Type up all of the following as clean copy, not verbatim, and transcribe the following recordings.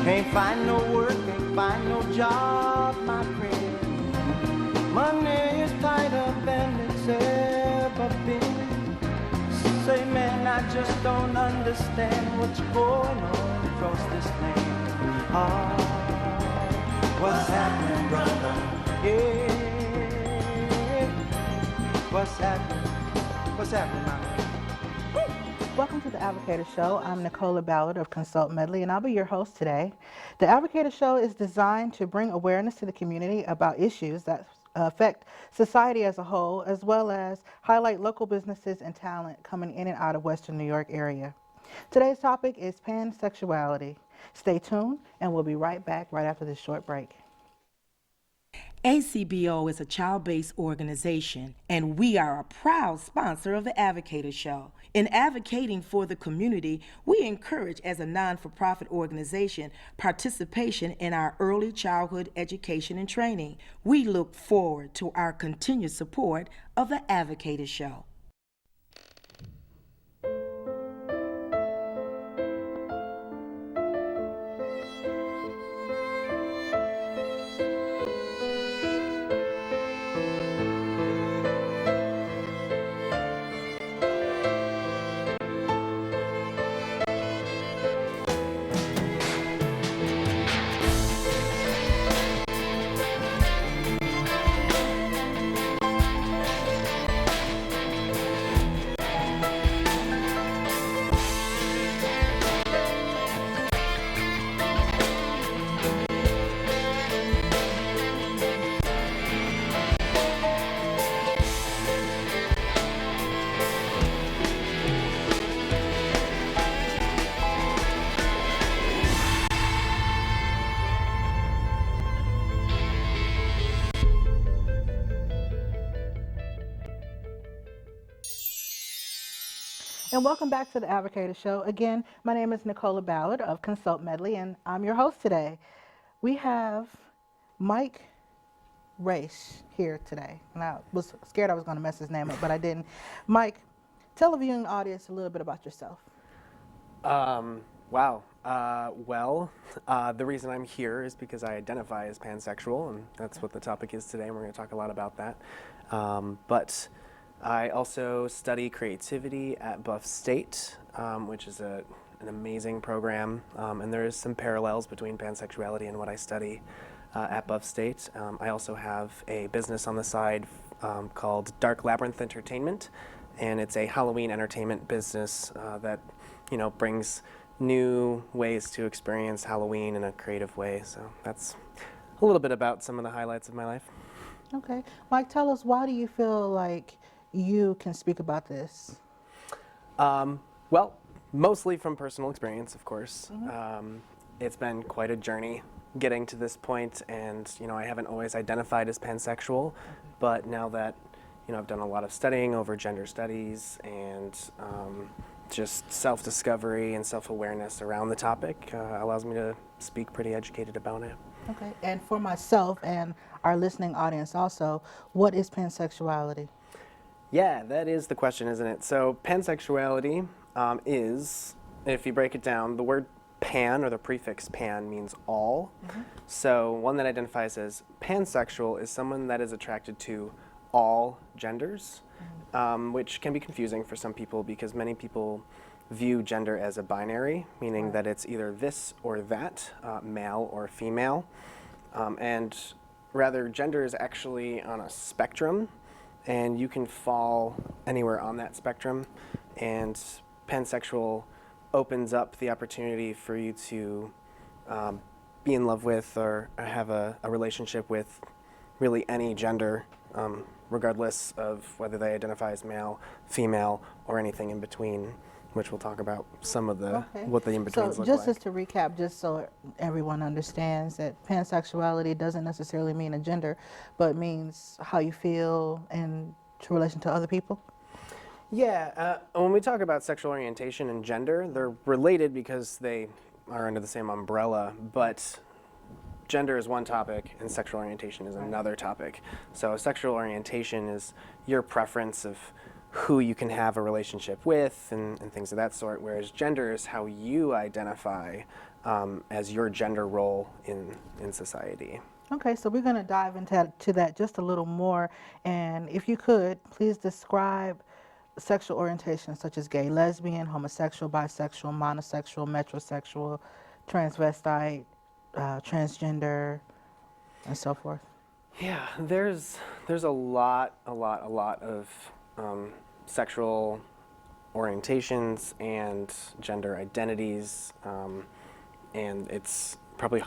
Can't find no work, can't find no job, my friend. Money is tighter than it's ever been. Say, man, I just don't understand what's going on across this land. Ah, what's happening, brother? Yeah, what's happening? What's happening, my man? Welcome to the Advocator Show. I'm Nicola Ballard of Consult Medley, and I'll be your host today. The Advocator Show is designed to bring awareness to the community about issues that affect society as a whole, as well as highlight local businesses and talent coming in and out of Western New York area. Today's topic is pansexuality. Stay tuned, and we'll be right back right after this short break. ACBO is a child-based organization, and we are a proud sponsor of the Advocator Show. In advocating for the community, we encourage, as a non-for-profit organization, participation in our early childhood education and training. We look forward to our continued support of the Advocator Show. And welcome back to the Advocator Show. Again, my name is Nicola Ballard of Consult Medley, and I'm your host today. We have Mike Race here today. And I was scared I was going to mess his name up, but I didn't. Mike, tell the viewing audience a little bit about yourself. Wow. The reason I'm here is because I identify as pansexual, and that's what the topic is today, and we're going to talk a lot about that. But I also study creativity at Buff State, which is an amazing program, and there is some parallels between pansexuality and what I study at Buff State. I also have a business on the side called Dark Labyrinth Entertainment, and it's a Halloween entertainment business that brings new ways to experience Halloween in a creative way. So that's a little bit about some of the highlights of my life. Okay. Mike, tell us, why do you feel like you can speak about this? Well, mostly from personal experience, of course. Mm-hmm. It's been quite a journey getting to this point, and I haven't always identified as pansexual, but now that I've done a lot of studying over gender studies and just self-discovery and self-awareness around the topic allows me to speak pretty educated about it. Okay. And for myself and our listening audience also, what is pansexuality? Yeah, that is the question, isn't it? So pansexuality is, if you break it down, the word pan, or the prefix pan, means all. Mm-hmm. So one that identifies as pansexual is someone that is attracted to all genders, which can be confusing for some people because many people view gender as a binary, meaning that it's either this or that, male or female. And rather, gender is actually on a spectrum, and you can fall anywhere on that spectrum, and pansexual opens up the opportunity for you to be in love with or have a relationship with really any gender, regardless of whether they identify as male, female, or anything in between, which we'll talk about some of the what the in-betweens so look just like. as to recap, just so everyone understands, that pansexuality doesn't necessarily mean a gender, but means how you feel in relation to other people? Yeah, when we talk about sexual orientation and gender, they're related because they are under the same umbrella, but gender is one topic and sexual orientation is another topic. So sexual orientation is your preference of who you can have a relationship with and things of that sort, whereas gender is how you identify as your gender role in society. Okay, so we're going to dive into that just a little more. And if you could, please describe sexual orientation such as gay, lesbian, homosexual, bisexual, monosexual, metrosexual, transvestite, transgender, and so forth. Yeah, there's a lot of sexual orientations and gender identities, and it's probably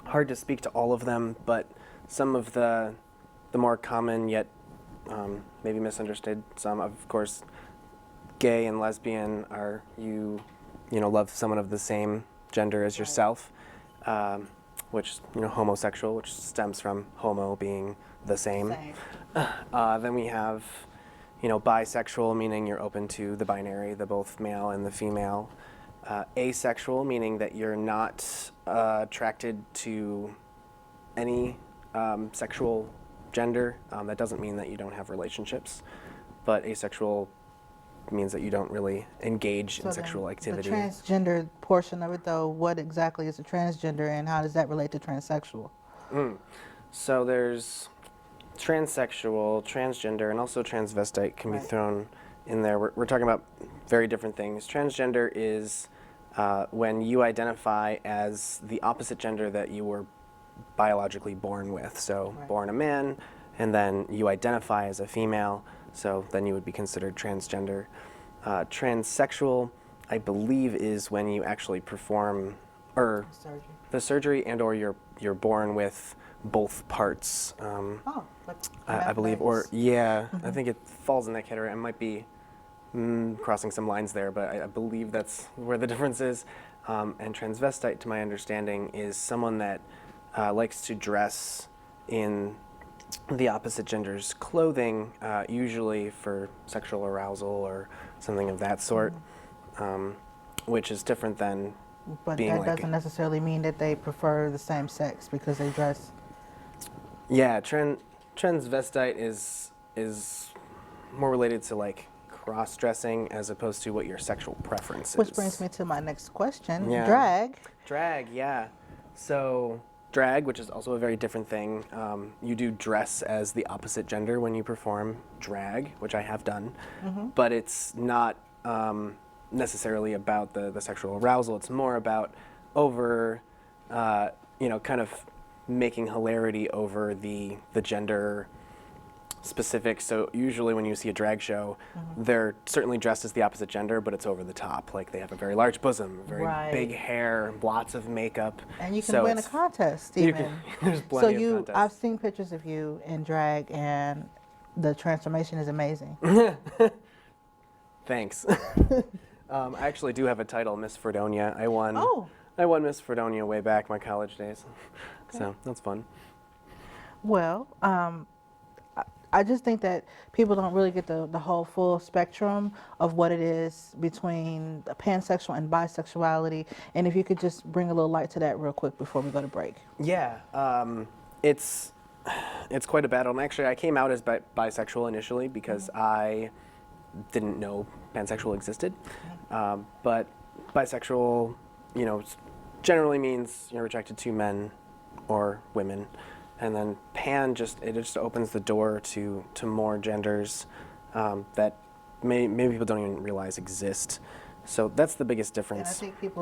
hard to speak to all of them, but some of the more common yet maybe misunderstood, some, of course, gay and lesbian are you love someone of the same gender as yourself, which homosexual, which stems from homo being the same. Then we have bisexual, meaning you're open to the binary, the both male and the female. Asexual, meaning that you're not attracted to any sexual gender. That doesn't mean that you don't have relationships, but asexual means that you don't really engage in sexual activity. The transgender portion of it, though, what exactly is a transgender and how does that relate to transsexual? So there's transsexual, transgender, and also transvestite can be thrown in there. We're talking about very different things. Transgender is when you identify as the opposite gender that you were biologically born with. So born a man, and then you identify as a female, so then you would be considered transgender. Transsexual, I believe, is when you actually perform the surgery and or you're born with both parts. I believe, or I think it falls in that category. I might be crossing some lines there, but I believe that's where the difference is. And transvestite, to my understanding, is someone that likes to dress in the opposite gender's clothing, usually for sexual arousal or something of that sort, which is different than being that doesn't necessarily mean that they prefer the same sex because they dress. Yeah, transvestite is more related to like cross-dressing as opposed to what your sexual preference is. Which brings me to my next question. Yeah. Drag, yeah. So drag, which is also a very different thing. You do dress as the opposite gender when you perform drag, which I have done, but it's not necessarily about the sexual arousal. It's more about kind of making hilarity over the gender specific. So usually when you see a drag show, they're certainly dressed as the opposite gender, but it's over the top. Like they have a very large bosom, very big hair, lots of makeup. And you can win a contest even. There's plenty of contests. I've seen pictures of you in drag and the transformation is amazing. Thanks. I actually do have a title, Miss Fredonia. I won Miss Fredonia way back my college days. So that's fun. Well, I just think that people don't really get the whole full spectrum of what it is between pansexual and bisexuality. And if you could just bring a little light to that real quick before we go to break. Yeah, it's quite a battle. And actually, I came out as bisexual initially because I didn't know pansexual existed. But bisexual, generally means you're attracted to men or women. And then pan just opens the door to more genders that maybe people don't even realize exist. So that's the biggest difference. And I think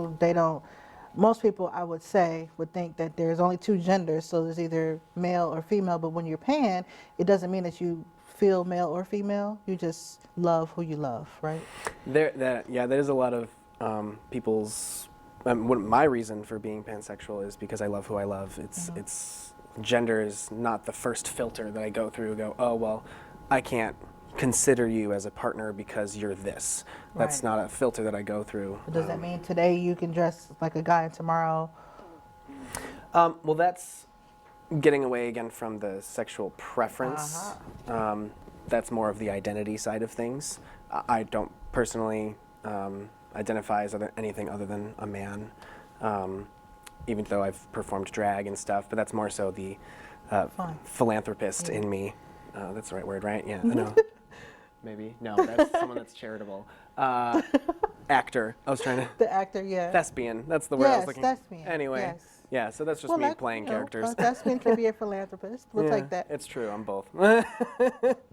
most people I would say would think that there's only two genders, so there's either male or female, but when you're pan, it doesn't mean that you feel male or female, you just love who you love, right? There's a lot of people's, my reason for being pansexual is because I love who I love. It's gender is not the first filter that I go through. Oh, well, I can't consider you as a partner because you're this. That's not a filter that I go through. But does that mean today you can dress like a guy and tomorrow? Well, that's getting away again from the sexual preference. That's more of the identity side of things. I don't personally identify as anything other than a man. Even though I've performed drag and stuff, but that's more so the philanthropist in me. That's the right word, right? Yeah, I know. maybe. No, that's someone that's charitable. Actor. I was trying to. The actor, yeah. Thespian. That's the word I was Yes, looking. thespian. Anyway. Yes. Yeah, so that's just Well, me that, playing you know, characters. a thespian can be a philanthropist. We'll take that. It's true. I'm both.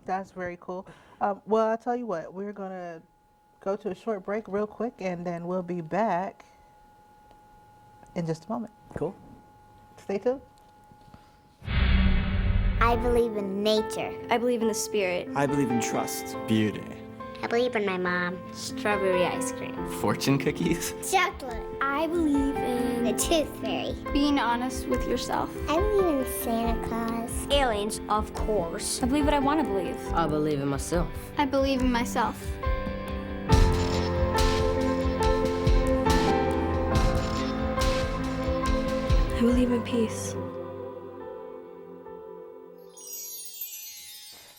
That's very cool. Well, I'll tell you what, we're going to go to a short break real quick, and then we'll be back in just a moment. Cool. Stay tuned. I believe in nature. I believe in the spirit. I believe in trust. Beauty. I believe in my mom. Strawberry ice cream. Fortune cookies. Chocolate. I believe in The Tooth Fairy. being honest with yourself. I believe in Santa Claus. Aliens, of course. I believe what I want to believe. I believe in myself. I believe in myself. I believe in peace.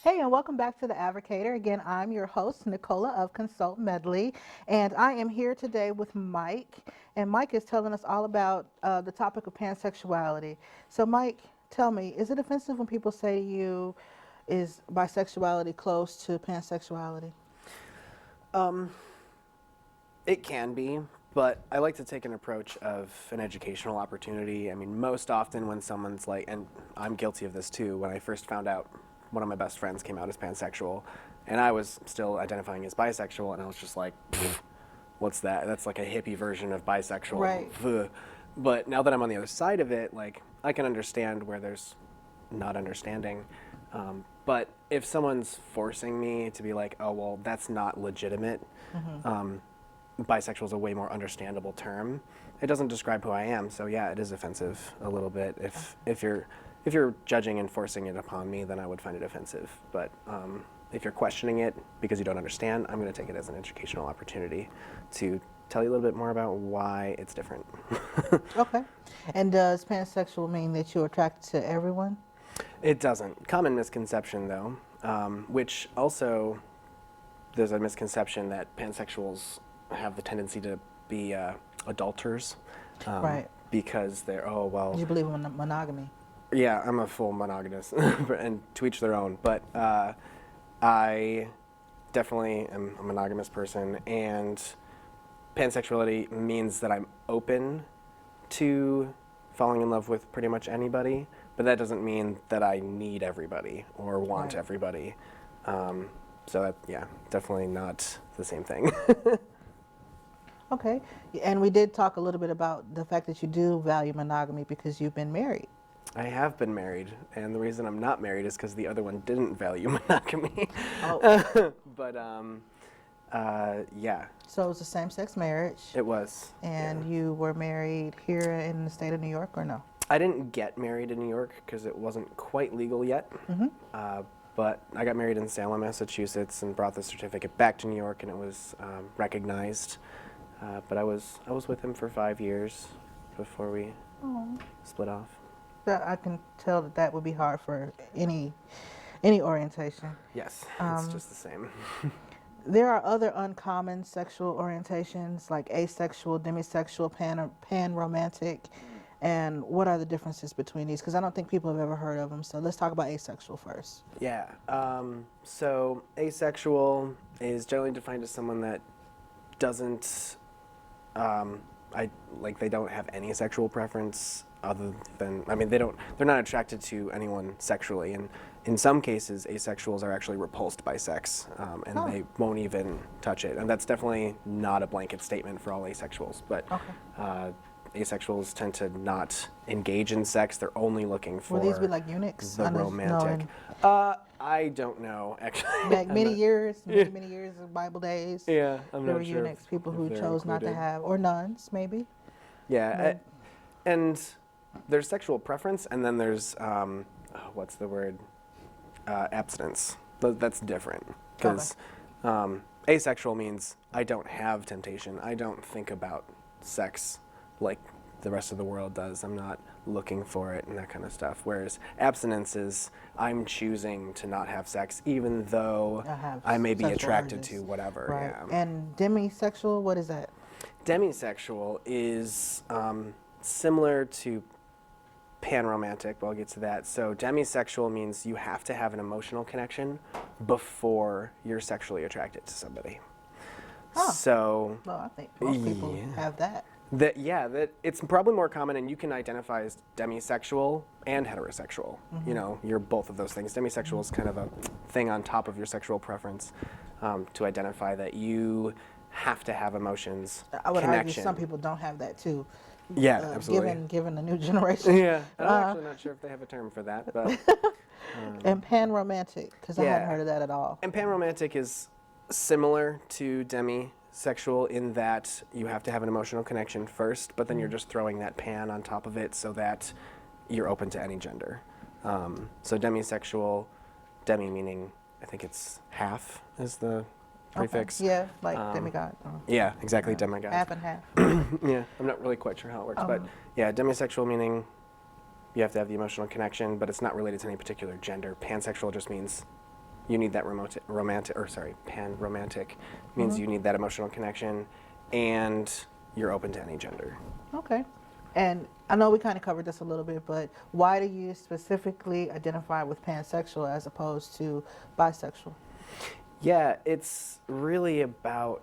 Hey, and welcome back to The Advocator. Again, I'm your host, Nicola of Consult Medley, and I am here today with Mike, and Mike is telling us all about the topic of pansexuality. So, Mike, tell me, is it offensive when people say to you, is bisexuality close to pansexuality? It can be, but I like to take an approach of an educational opportunity. I mean, most often when someone's like, and I'm guilty of this too, when I first found out, one of my best friends came out as pansexual, and I was still identifying as bisexual, and I was just like, what's that? That's like a hippie version of bisexual. Right. Pfft. But now that I'm on the other side of it, like, I can understand where there's not understanding. But if someone's forcing me to be like, oh, well, that's not legitimate, bisexual is a way more understandable term. It doesn't describe who I am, so yeah, it is offensive a little bit. If you're judging and forcing it upon me, then I would find it offensive. But if you're questioning it because you don't understand, I'm going to take it as an educational opportunity to tell you a little bit more about why it's different. Okay. And does pansexual mean that you're attracted to everyone? It doesn't. Common misconception, though, which also there's a misconception that pansexuals have the tendency to be adulterers. Right. Because they're, oh, well. Do you believe in monogamy? Yeah, I'm a full monogamous, and to each their own. But I definitely am a monogamous person, and pansexuality means that I'm open to falling in love with pretty much anybody, but that doesn't mean that I need everybody or want Right. everybody. So that, yeah, definitely not the same thing. Okay. And we did talk a little bit about the fact that you do value monogamy because you've been married. I have been married, and the reason I'm not married is because the other one didn't value monogamy. Oh. But yeah, So it was a same-sex marriage. it was. And yeah. you were married here in the state of New York, or no? I didn't get married in New York because it wasn't quite legal yet. But I got married in Salem, Massachusetts, and brought the certificate back to New York, and it was recognized. But I was with him for 5 years before we split off. I can tell that that would be hard for any orientation. Yes, it's just the same. There are other uncommon sexual orientations like asexual, demisexual, pan-romantic. And what are the differences between these? Because I don't think people have ever heard of them. So let's talk about asexual first. Yeah. So asexual is generally defined as someone that doesn't, they don't have any sexual preference other than, they're not attracted to anyone sexually. And in some cases, asexuals are actually repulsed by sex, and they won't even touch it. And that's definitely not a blanket statement for all asexuals. But asexuals tend to not engage in sex. They're only looking for Will these be like eunuchs? the romantic. I don't know, actually. Like many years of Bible days. Yeah, I'm there not were sure eunuchs, people if who they're chose not to included. have, or nuns, maybe. Yeah, and there's sexual preference, and then there's what's the word? Abstinence. That's different because asexual means I don't have temptation. I don't think about sex like the rest of the world does. I'm not looking for it and that kind of stuff. Whereas abstinence is I'm choosing to not have sex even though I may be sexual attracted urges. to whatever. Right. Yeah. And demisexual, what is that? Demisexual is similar to panromantic, but I'll get to that. So demisexual means you have to have an emotional connection before you're sexually attracted to somebody. Huh. So Well, I think most people have that. that it's probably more common, and you can identify as demisexual and heterosexual. You know, you're both of those things. Demisexual is kind of a thing on top of your sexual preference, to identify that you have to have emotions, I would connection. argue some people don't have that too. Yeah, absolutely. Given the new generation. Yeah, I'm actually not sure if they have a term for that, but And pan-romantic, because I hadn't Yeah. heard of that at all. and panromantic is similar to demisexual in that you have to have an emotional connection first, but then you're just throwing that pan on top of it so that you're open to any gender. So demisexual, demi meaning, I think it's half is the prefix. Yeah, like demigod. Yeah, exactly, demigod. Half and half. Yeah, I'm not really quite sure how it works, but yeah, demisexual meaning you have to have the emotional connection, but it's not related to any particular gender. Pansexual just means you need that pan-romantic means you need that emotional connection, and you're open to any gender. Okay. And I know we kind of covered this a little bit, but why do you specifically identify with pansexual as opposed to bisexual? Yeah, it's really about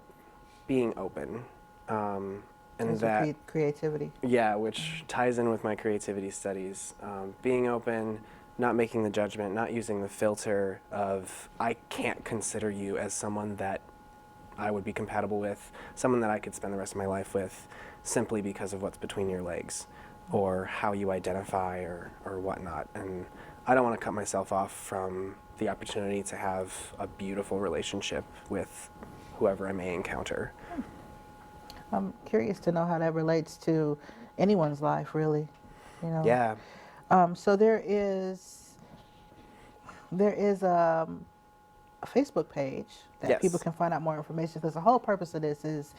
being open, and As that with creativity. yeah, which ties in with my creativity studies. Being open, not making the judgment, not using the filter of I can't consider you as someone that I would be compatible with, someone that I could spend the rest of my life with, simply because of what's between your legs, or how you identify, or whatnot. And I don't want to cut myself off from the opportunity to have a beautiful relationship with whoever I may encounter. I'm curious to know how that relates to anyone's life, really. You know. Yeah. So there is a Facebook page that Yes. people can find out more information. Because the whole purpose of this is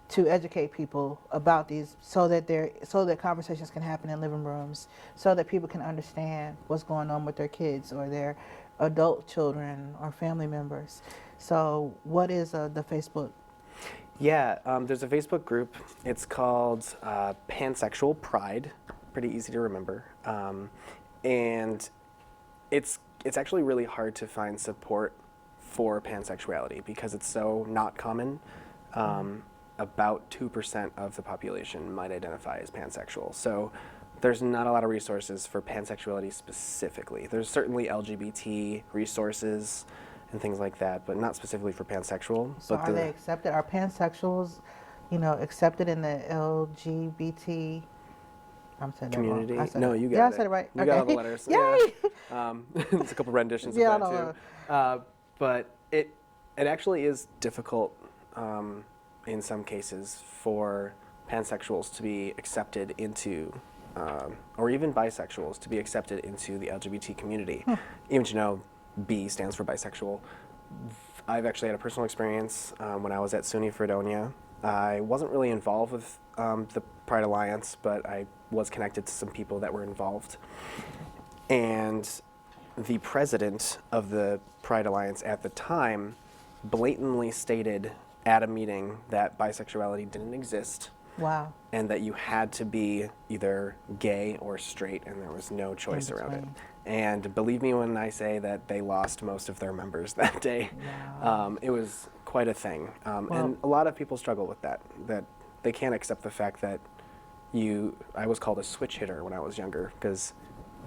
to educate people about these, so that conversations can happen in living rooms, so that people can understand what's going on with their kids or their adult children or family members. So what is the Facebook? Yeah, there's a Facebook group. It's called Pansexual Pride. Pretty easy to remember. And it's actually really hard to find support for pansexuality because it's so not common. About 2% of the population might identify as pansexual. So there's not a lot of resources for pansexuality specifically. There's certainly LGBT resources and things like that, but not specifically for pansexual. So but are they accepted? Are pansexuals, accepted in the LGBT? I'm saying community? That wrong. I said No, it. you got it. Yeah, I said it right. You okay. got all the letters. Yay! Yeah. There's a couple renditions Yeah, of that I too. But it actually is difficult in some cases for pansexuals to be accepted into, or even bisexuals to be accepted into the LGBT community. Even B stands for bisexual. I've actually had a personal experience when I was at SUNY Fredonia. I wasn't really involved with the Pride Alliance, but I was connected to some people that were involved. And the president of the Pride Alliance at the time blatantly stated at a meeting that bisexuality didn't exist. Wow. And that you had to be either gay or straight, and there was no choice around it. And believe me when I say that they lost most of their members that day. Wow. It was quite a thing. And a lot of people struggle with that they can't accept the fact that I was called a switch hitter when I was younger because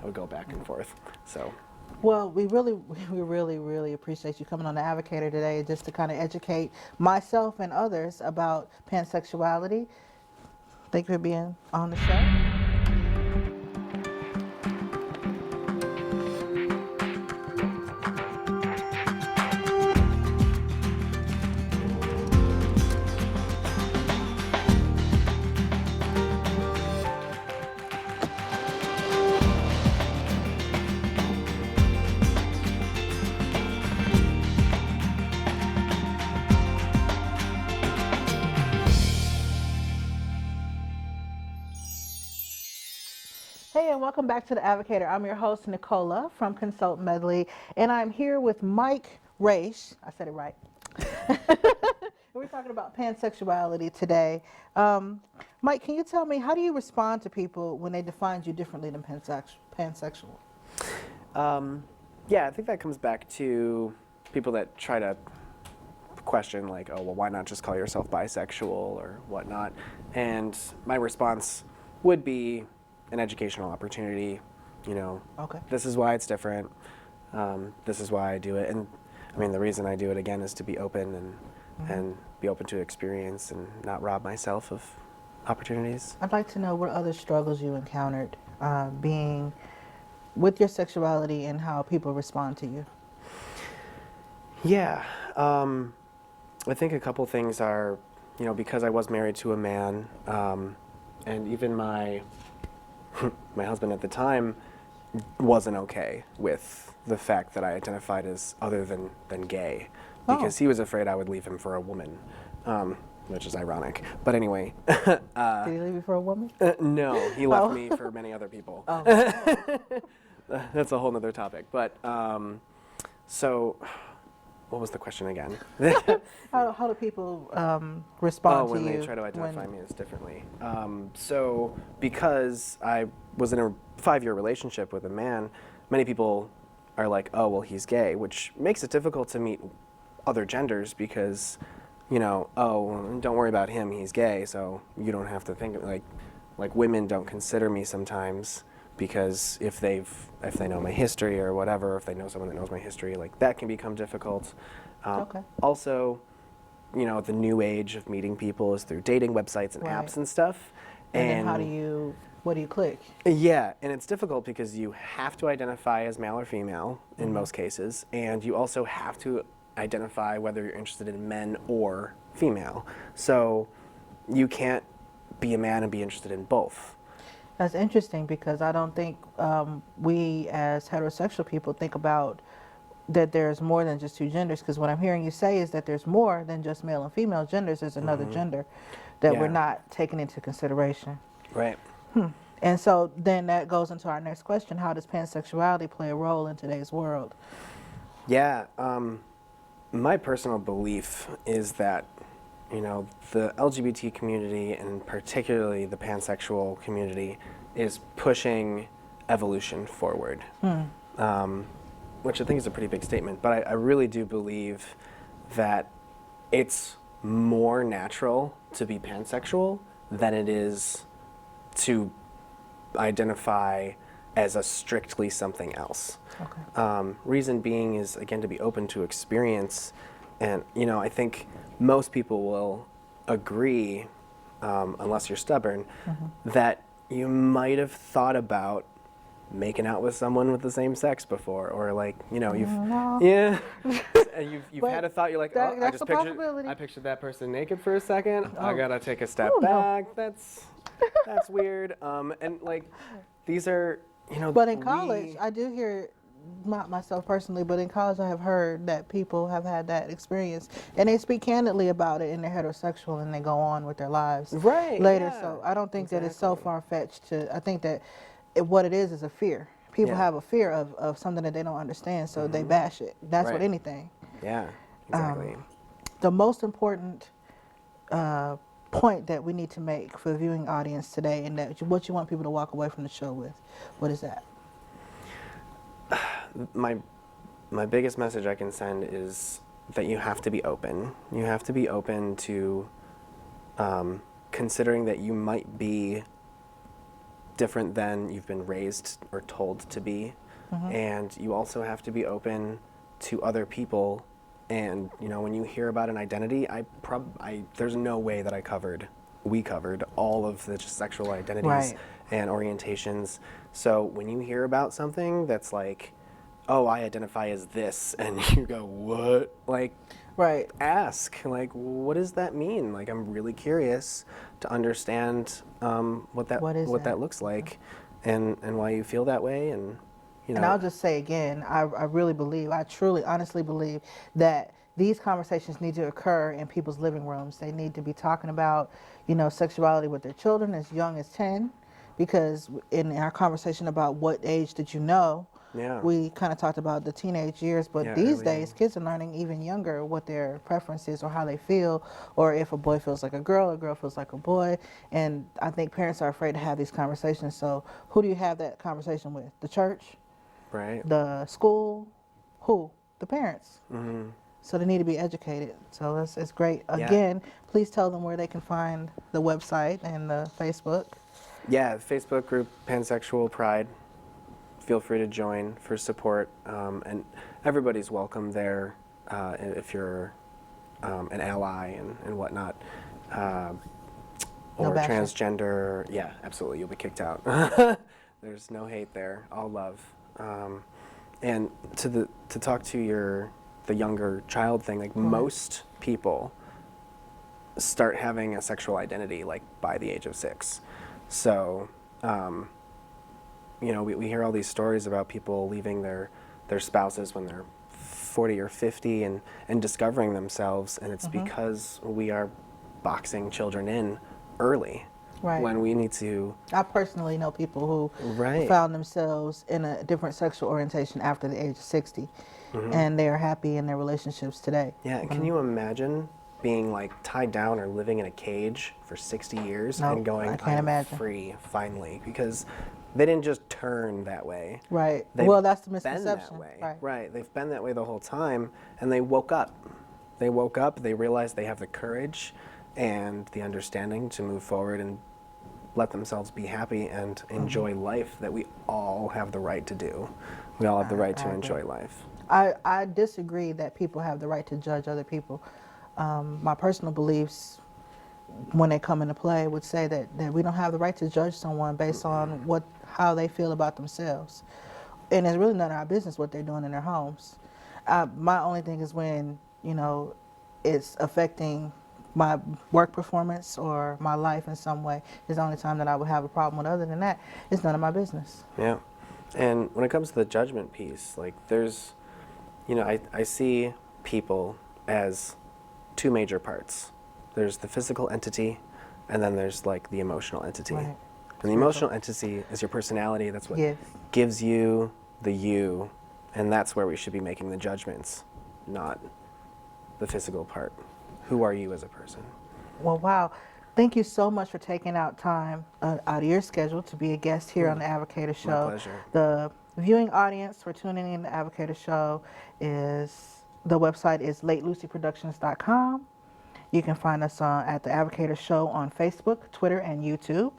I would go back and forth. So. Well, we really appreciate you coming on the Advocator today, just to kind of educate myself and others about pansexuality. Thank you for being on the show. Hey, and welcome back to the Advocator. I'm your host, Nicola from Consult Medley, and I'm here with Mike Raish. I said it right. We're talking about pansexuality today. Mike, can you tell me, how do you respond to people when they define you differently than pansexual? Yeah, I think that comes back to people that try to question like, oh, well, why not just call yourself bisexual or whatnot? And my response would be an educational opportunity. You know, Okay. this is why it's different. This is why I do it. And I mean, the reason I do it again is to be open and be open to experience and not rob myself of opportunities. I'd like to know what other struggles you encountered being with your sexuality and how people respond to you. Yeah, I think a couple things are, you know, because I was married to a man, and even my my husband at the time wasn't okay with the fact that I identified as other than gay, because he was afraid I would leave him for a woman, which is ironic. But anyway. Did he leave you for a woman? No, he left me for many other people. Oh. That's a whole nother topic. But so, what was the question again? How do people respond to when you? they try to identify me as differently. So because I was in a 5-year relationship with a man, many people are like, oh, well, he's gay, which makes it difficult to meet other genders because, you know, oh, don't worry about him, he's gay, so you don't have to think, like women don't consider me sometimes because if they know my history or whatever, if they know someone that knows my history, like that can become difficult. Okay. Also, you know, the new age of meeting people is through dating websites and Right. apps and stuff. And then what do you click? Yeah, and it's difficult because you have to identify as male or female in most cases, and you also have to identify whether you're interested in men or female. So you can't be a man and be interested in both. That's interesting because I don't think we as heterosexual people think about that there's more than just two genders, because what I'm hearing you say is that there's more than just male and female genders. There's another gender that we're Yeah. not taking into consideration. Right. And so then that goes into our next question. How does pansexuality play a role in today's world? Yeah, my personal belief is that, you know, the LGBT community and particularly the pansexual community is pushing evolution forward, which I think is a pretty big statement. But I really do believe that it's more natural to be pansexual than it is to identify as a strictly something else. Okay. Reason being is, again, to be open to experience. And, you know, I think most people will agree, unless you're stubborn, that you might have thought about making out with someone with the same sex before, or like, you know, No. yeah, and you've But had a thought, you're like, that- oh, I that's just a pictured, possibility. I pictured that person naked for a second. I Oh. gotta take a step Oh, no. back. That's weird. And like, these are, you know, But in college, I do hear, not myself personally, but in college I have heard that people have had that experience and they speak candidly about it and they're heterosexual and they go on with their lives Right, later. yeah, So I don't think that it's so exactly. far-fetched to, I think that what it is a fear. People Yeah. have a fear of something that they don't understand, so they bash it. That's what Right. anything. yeah, exactly. The most important point that we need to make for the viewing audience today, and that what you want people to walk away from the show with, what is that? My biggest message I can send is that you have to be open. You have to be open to considering that you might be different than you've been raised or told to be, and you also have to be open to other people. And you know, when you hear about an identity, there's no way that we covered all of the sexual identities Right. and orientations. So when you hear about something that's like, oh, I identify as this, and you go, what? Like, Right. ask, like, what does that mean? Like, I'm really curious to understand what that looks like, and why you feel that way, and you know. And I'll just say again, I really believe, I truly, honestly believe that these conversations need to occur in people's living rooms. They need to be talking about, you know, sexuality with their children as young as 10, because in our conversation about what age did you know, Yeah. we kind of talked about the teenage years, but Yeah, these early days kids are learning even younger what their preference is or how they feel, or if a boy feels like a girl feels like a boy. And I think parents are afraid to have these conversations. So who do you have that conversation with? The church? Right. The school? Who? the parents. Mm-hmm. So they need to be educated. So it's great. Yeah. Again, please tell them where they can find the website and the Facebook. Yeah, Facebook group Pansexual Pride. Feel free to join for support, and everybody's welcome there if you're an ally and whatnot, or bashing. transgender. Yeah, absolutely, you'll be kicked out. There's no hate there, all love. And to talk to the younger child thing, like most people start having a sexual identity like by the age of 6. So, you know, we hear all these stories about people leaving their spouses when they're 40 or 50 and discovering themselves, and it's because we are boxing children in early. Right. When we need to. I personally know people who Right. found themselves in a different sexual orientation after the age of 60, and they are happy in their relationships today. Yeah, and can you imagine being like tied down or living in a cage for 60 years Nope, and going, I can't imagine. free finally, because they didn't just turn that way. Right. They've Well, that's the been misconception. that way. Right. Right. They've been that way the whole time, and they woke up. They woke up. They realized they have the courage and the understanding to move forward and let themselves be happy and enjoy life that we all have the right to do. We all have the right to enjoy life. I disagree that people have the right to judge other people. My personal beliefs, when they come into play, would say that we don't have the right to judge someone based on how they feel about themselves. And it's really none of our business what they're doing in their homes. My only thing is when, you know, it's affecting my work performance or my life in some way is the only time that I would have a problem with. Other than that, it's none of my business. Yeah. And when it comes to the judgment piece, like there's, you know, I see people as two major parts. There's the physical entity, and then there's like the emotional entity. Right. And the emotional entity is your personality. That's what Yes. gives you the you, and that's where we should be making the judgments, not the physical part. Who are you as a person? Well, wow. Thank you so much for taking out time out of your schedule to be a guest here on the Advocator Show. My pleasure. The viewing audience for tuning in to the Advocator Show is, the website is latelucyproductions.com. You can find us at the Advocator Show on Facebook, Twitter, and YouTube.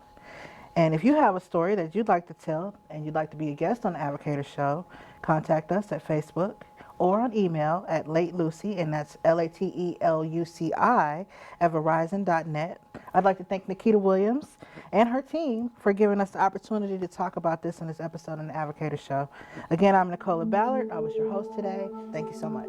And if you have a story that you'd like to tell and you'd like to be a guest on the Advocator Show, contact us at Facebook or on email at latelucy, and that's LATELUCI at verizon.net. I'd like to thank Nikita Williams and her team for giving us the opportunity to talk about this in this episode of the Advocator Show. Again, I'm Nicola Ballard. I was your host today. Thank you so much.